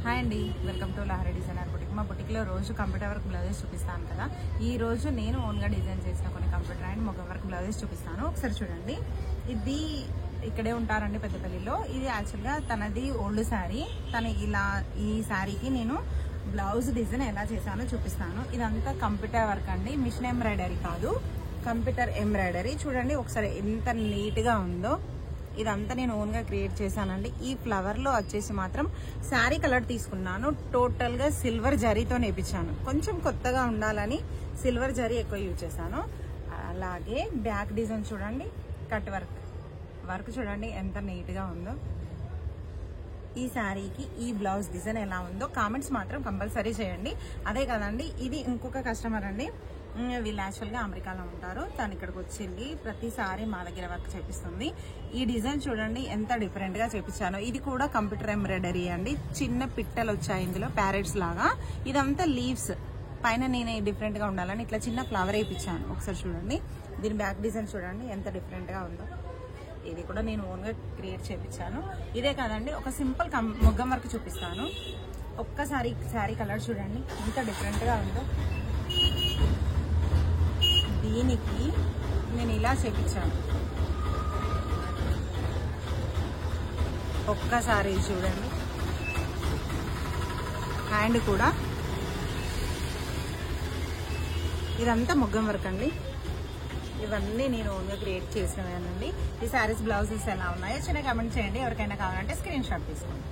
Hi అండి, welcome to Lahari designer boutique. మా బుటిక్లో రోజు కంప్యూటర్ వర్క్ బ్లౌజెస్ చూపిస్తాను కదా. ఈ రోజు నేను ఓన్గా డిజైన్ చేసిన కొన్ని కంప్యూటర్ అండ్ మొగం వర్క్ బ్లౌజెస్ చూపిస్తాను. ఒకసారి చూడండి. ఇది ఇక్కడే ఉంటారండి పెద్దపల్లిలో. ఇది యాక్చువల్గా తనది ఓల్డ్ శారీ. తను ఇలా ఈ శారీకి నేను బ్లౌజ్ డిజైన్ ఎలా చేశానో చూపిస్తాను. ఇదంతా కంప్యూటర్ వర్క్ అండి, మిషన్ ఎంబ్రాయిడరీ కాదు, కంప్యూటర్ ఎంబ్రాయిడరీ. చూడండి ఒకసారి ఎంత నీట్గా ఉందో. ఇదంతా నేను ఓన్గా క్రియేట్ చేశానండి. ఈ ఫ్లవర్లో వచ్చేసి మాత్రం శారీ కలర్ తీసుకున్నాను. టోటల్గా సిల్వర్ జరీతో నేర్పించాను. కొంచెం కొత్తగా ఉండాలని సిల్వర్ జరీ ఎక్కువ యూజ్ చేశాను. అలాగే బ్యాక్ డిజైన్ చూడండి, కట్ వర్క్ చూడండి ఎంత నీట్గా ఉందో. ఈ శారీకి ఈ బ్లౌజ్ డిజైన్ ఎలా ఉందో కామెంట్స్ మాత్రం కంపల్సరీ చేయండి. అదే కదండి, ఇది ఇంకొక కస్టమర్ అండి. వీళ్ళు యాక్చువల్గా అమెరికాలో ఉంటారు. తను ఇక్కడికి వచ్చింది, ప్రతిసారి మా దగ్గర వర్క్ చేపిస్తుంది. ఈ డిజైన్ చూడండి ఎంత డిఫరెంట్ గా చేపించాను. ఇది కూడా కంప్యూటర్ ఎంబ్రాయిడరీ అండి. చిన్న పిట్టలు వచ్చాయి ఇందులో, ప్యారెట్స్ లాగా. ఇదంతా లీవ్స్ పైన నేను డిఫరెంట్ గా ఉండాలని ఇట్లా చిన్న ఫ్లవర్ వేయించాను. ఒకసారి చూడండి. దీని బ్యాక్ డిజైన్ చూడండి ఎంత డిఫరెంట్ గా ఉందో. ఇది కూడా నేను ఓన్గా క్రియేట్ చేపించాను. ఇదే కాదండి, ఒక సింపుల్ మొగ్గం వర్క్ చూపిస్తాను. ఒక్కసారి శారీ కలర్ చూడండి ఎంత డిఫరెంట్ గా ఉందో. దీనికి నేను ఇలా చేపించాను. ఒక్కసారి చూడండి. హ్యాండ్ కూడా ఇదంతా మొగ్గం వర్క్ అండి. ఇవన్నీ నేను ఓన్గా క్రియేట్ చేసినవేనండి. ఈ శారీస్ బ్లౌజెస్ ఎలా ఉన్నాయో చిన్న కామెంట్ చేయండి. ఎవరికైనా కావాలంటే స్క్రీన్ షాట్ తీసుకోండి.